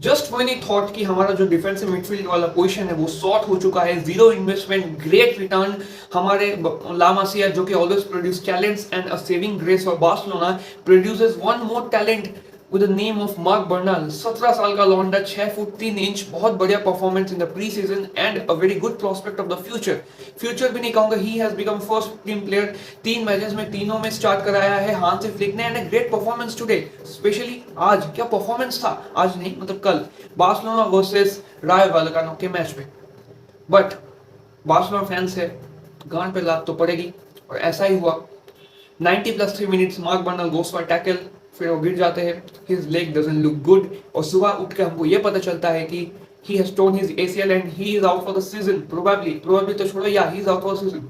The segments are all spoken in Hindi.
जस्ट व्हेन ही थॉट कि हमारा जो डिफेंसिव मिडफील्ड वाला पोजीशन है वो सॉर्ट हो चुका है, जीरो इन्वेस्टमेंट, ग्रेट रिटर्न, हमारे ला मासिया जो कि always produce talents and a saving grace for Barcelona produces one more talent with the name of Marc Bernal, 17 साल का लौंडा, 6 फुट 3 इंच, बहुत बढ़िया performance in the pre season and a very good prospect of the future. Future भी नहीं कहूंगा, he has become first team player, 3 matches में तीनों में स्टार्ट कराया है हांसी फ्लिक ने, and a great performance today. Specially आज क्या परफॉर्मेंस था, आज नहीं मतलब कल बार्सिलोना वर्सेस राय वैलेकानो के मैच में। बट बार्सिलोना फैंस है, गांड पे लात तो पड़ेगी, और ऐसा ही हुआ। 90 plus 3 minutes, Marc Bernal goes for tackle, फिर वो गिर जाते हैं, his leg doesn't look good, और सुबह उठ के हमको ये पता चलता है कि he has torn his ACL and he is out for the season, probably तो छोड़ो, या he is out for the season।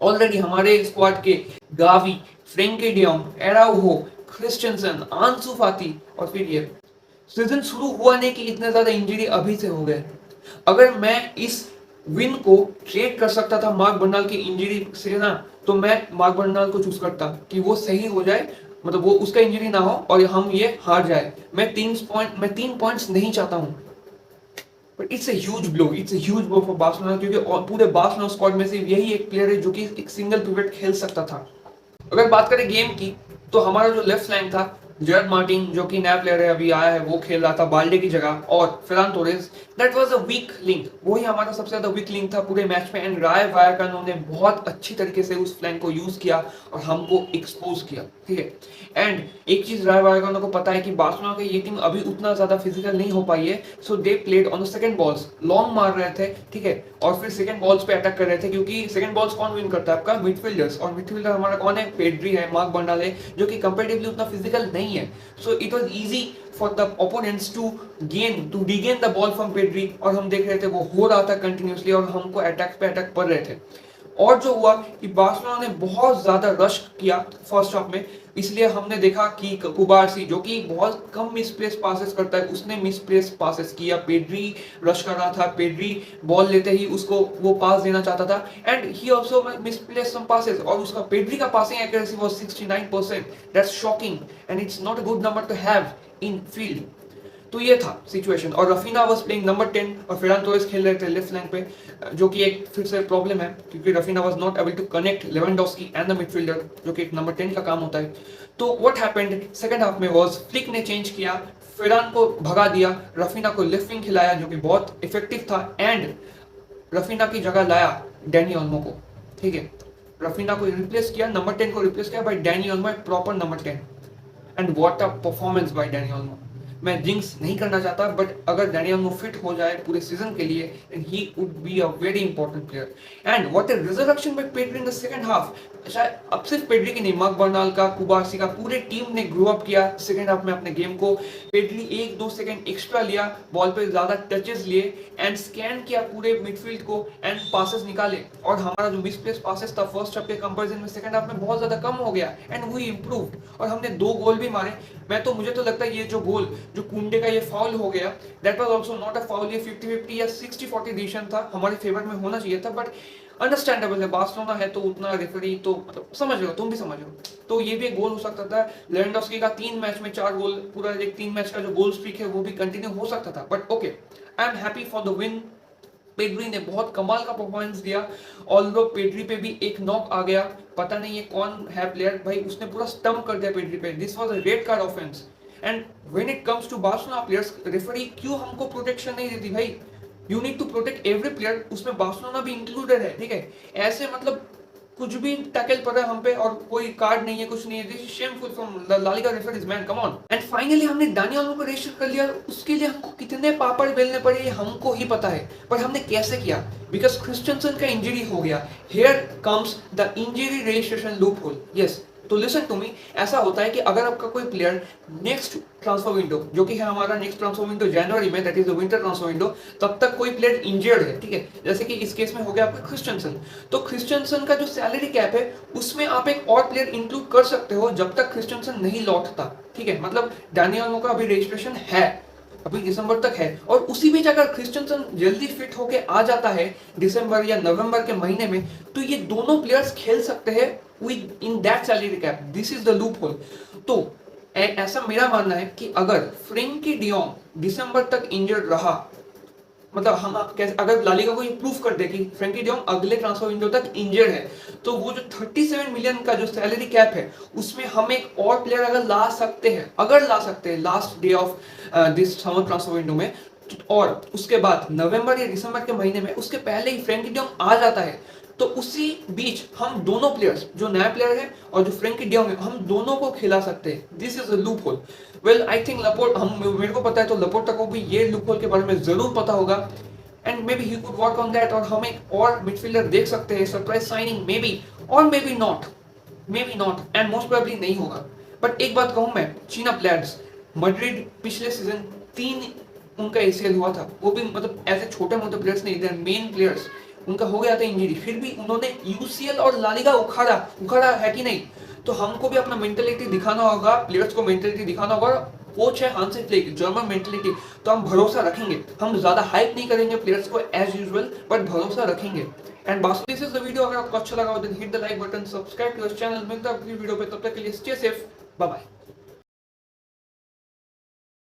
Already हमारे स्क्वाड के गावी, फ्रेंके डियोंग, एराउहो, क्रिस्टियनसन, आंसू फाती, और फिर ये सीजन शुरू हुआ नहीं कि इतने ज्यादा इंजरी अभी से हो गए। अगर मैं इस विन को ट्रेड कर सकता था मार्क बर्नल की इंजरी से ना, तो मैं मार्क बर्नल को चूज करता कि वो सही हो जाए, मतलब वो उसका इंजरी ना हो और हम ये हार जाए। मैं 3 पॉइंट्स नहीं चाहता हूं, but it's a huge blow for Barcelona, क्योंकि पूरे बार्सिलोना स्क्वाड में से यही एक प्लेयर है जो कि एक सिंगल पिवट खेल सकता था। अगर बात करें गेम की, तो हमारा जो लेफ्ट फ्लैंक था, जेरड मार्टिन जो कि नया प्लेयर है, अभी आया है, वो खेल रहा था बाल्डे की जगह, और Ferran Torres, that was a weak link, वही हमारा सबसे ज्यादा वीक लिंक था पूरे मैच में। एंड राय वायकानो ने बहुत अच्छी तरीके से उस फ्लैंक को यूज किया और हमको एक्सपोज किया, ठीक है। एंड एक चीज राय वायकानो को पता है कि बार्सिलोना की ये टीम अभी उतना ज्यादा फिजिकल नहीं हो पाई है, so they played on the second balls, long मार रहे थे, ठीक है, और फिर सेकंड बॉल्स पे अटैक कर रहे थे, क्योंकि सेकंड बॉल्स कौन विन करता है, आपका मिडफील्डर्स, और मिडफील्डर हमारा कौन है, पेड्री है, मार्क बर्नल है, जो कि कंपैरेटिवली उतना फिजिकल नहीं है। So it was easy for the opponents to regain the ball from Pedri, और हम देख रहे थे वो हो रहा था कंटिन्यूसली, और हमको अटैक पे अटैक पड़ रहे थे। और जो हुआ कि बार्सिलोना ने बहुत ज्यादा रश किया फर्स्ट हाफ में, इसलिए हमने देखा कि कुबारसी जो कि बहुत कम मिसप्लेस पासेस करता है, उसने मिसप्लेस पासेस किया, पेड्री रश कर रहा था, पेड्री बॉल लेते ही उसको वो पास देना चाहता था, and he also misplace some passes, और उसका पेड्री का passing accuracy was 69%, that's shocking and it's not a good number to have in field. तो ये था सिचुएशन, और रफीना वाज प्लेइंग नंबर 10 और फेरान टोरेस खेल रहे थे लेफ्ट फ्लैंक पे, जो कि एक फिर से प्रॉब्लम है, क्योंकि Raphinha was not able to connect Lewandowski and the midfielder, जो कि एक नंबर 10 का काम होता है। तो व्हाट हैपेंड सेकंड हाफ में वाज फ्लिक ने चेंज किया, फेरान को भगा दिया, रफीना को लेफ्ट विंग खिलाया जो कि बहुत इफेक्टिव था, एंड रफीना की जगह लाया डैनी ओल्मो को, ठीक है। रफीना को रिप्लेस किया, नंबर 10 को रिप्लेस किया by Dani Olmo, proper number 10, and what a performance by Dani Olmo. मैं जिंक्स नहीं करना चाहता, बट अगर डैनी ओल्मो फिट हो जाए पूरे सीजन के लिए, then he would be a very important player. And what a reservation by Pedri in the second half. शायद अब सिर्फ पेड्री की नहीं, मार्क बर्नल का, कुबारसी का, पूरे टीम ने ग्रो अप किया सेकंड हाफ में अपने गेम को। पेड्री 1-2 सेकंड एक्स्ट्रा लिया, बॉल पे ज्यादा टचेस लिए, एंड स्कैन किया पूरे मिडफील्ड को, एंड पासेस निकाले, और हमारा जो मिसप्लेस पासेस था फर्स्ट हाफ के कंपैरिजन में सेकंड हाफ में बहुत ज्यादा कम हो गया, एंड वी इंप्रूव्ड, और हमने 2 गोल भी मारे। मुझे तो लगता है ये जो गोल, जो कुंडे का ये फाउल हो गया, that was also not a foul, ये 50-50 या 60-40 डिसीजन था, हमारे फेवर में होना चाहिए था, बट अंडरस्टैंडेबल है, बार्सिलोना है तो उतना रेफरी तो मतलब समझ रहे हो, तुम भी समझ रहे हो, तो ये भी एक गोल हो सकता था। लेवेंडोस्की का 3 मैच में 4 गोल, पूरा एक 3 मैच का जो गोल स्ट्रीक है वो भी कंटिन्यू हो सकता था, but okay, I am happy for the win. Pedri ने बहुत कमाल का परफॉर्मेंस दिया, ऑल्दो पेड्री पे भी एक नॉक आ गया, पता नहीं ये कौन है प्लेयर, भाई उसने पूरा स्टंप कर दिया पेड्री पे, this was a red card offense. And when it comes to Barcelona players, referee क्यों हमको प्रोटेक्शन नहीं देती भाई, you need to protect every player, उसमें बार्सिलोना भी इंक्लूडेड है, ठीक है। ऐसे मतलब कुछ भी टैकल पड़ रहा है हम पे और कोई कार्ड नहीं है, कुछ नहीं है, this is shameful from the La Liga referees, man come on. And finally हमने दानी ओल्मो को रजिस्टर कर लिया, उसके लिए हमको कितने पापड़ बेलने पड़े ये हमको ही पता है, पर हमने कैसे किया, बिकॉज क्रिस्टियनसन का इंजरी हो गया। Here comes the injury registration loop hole. Yes, तो लिसन टू मी, ऐसा होता है कि अगर आपका कोई प्लेयर नेक्स्ट ट्रांसफर विंडो, जो कि है हमारा नेक्स्ट ट्रांसफर विंडो जनवरी में, that is the winter transfer window, तब तक कोई प्लेयर इंजर्ड है, ठीक है, जैसे कि इस केस में हो गया आपका क्रिस्टियनसन, तो क्रिस्टियनसन का जो सैलरी कैप है उसमें आप एक और प्लेयर इंक्लूड कर सकते हो जब तक क्रिस्टियनसन नहीं लौटता, ठीक है। मतलब डैनी ओल्मो का अभी रजिस्ट्रेशन है, अभी दिसंबर तक है, और उसी बीच अगर क्रिस्टियनसन जल्दी फिट होके आ जाता है दिसंबर या नवंबर के महीने में, तो ये दोनों प्लेयर्स खेल सकते हैं with in that salary cap, this is the loop hole. तो ऐसा मेरा मानना है कि अगर फ्रेंकी डियोंग दिसंबर तक इंजर्ड रहा, मतलब हम कैसे, अगर लालिगा को ये प्रूफ कर दे कि फ्रेंकी डियोंग अगले ट्रांसफर विंडो तक इंजर्ड है, तो वो जो 37 मिलियन का जो सैलरी कैप है उसमें हम एक और प्लेयर अगर ला सकते हैं last day of this summer transfer window में, और उसके बाद नवंबर या दिसंबर के महीने में उसके पहले ही फ्रेंकी डियोंग आ जाता है, तो उसी बीच हम दोनों प्लेयर्स, जो नया प्लेयर है और जो फ्रेंकी डियोंग है, हम दोनों को खिला सकते हैं। This is a loop hole. Well I think Laporte, हम मेरे को पता है तो लपोर्टा को भी ये लूप होल के बारे में जरूर पता होगा, and may be he could work on that, और हम एक और मिडफील्डर देख सकते हैं, सरप्राइज साइनिंग मे बी, और may be not, and most probably नहीं होगा। बट एक बात कहूं मैं, चीन अप लैड्स, मैड्रिड पिछले सीजन 3 उनका एसीएल हुआ था, वो भी मतलब ऐसे छोटे मोटे प्लेयर्स नहीं, इधर मेन प्लेयर्स, उनका हो गया था इंजरी, फिर भी उन्होंने यूसीएल और लालिगा उखाड़ा है कि नहीं। तो हमको भी अपना मेंटेलिटी दिखाना होगा, प्लेयर्स को मेंटेलिटी दिखाना होगा। कोच है हांसी फ्लिक, जर्मन मेंटेलिटी, तो हम भरोसा रखेंगे, हम ज्यादा हाइप नहीं करेंगे प्लेयर्स को एज यूजुअल, बट भरोसा रखेंगे। एंड बस दिस इज द वीडियो। अगर आपको अच्छा लगा हो then hit the like button, subscribe to our channel. मिलता है अगली वीडियो पे, तब तक के लिए स्टे सेफ, बाय बाय।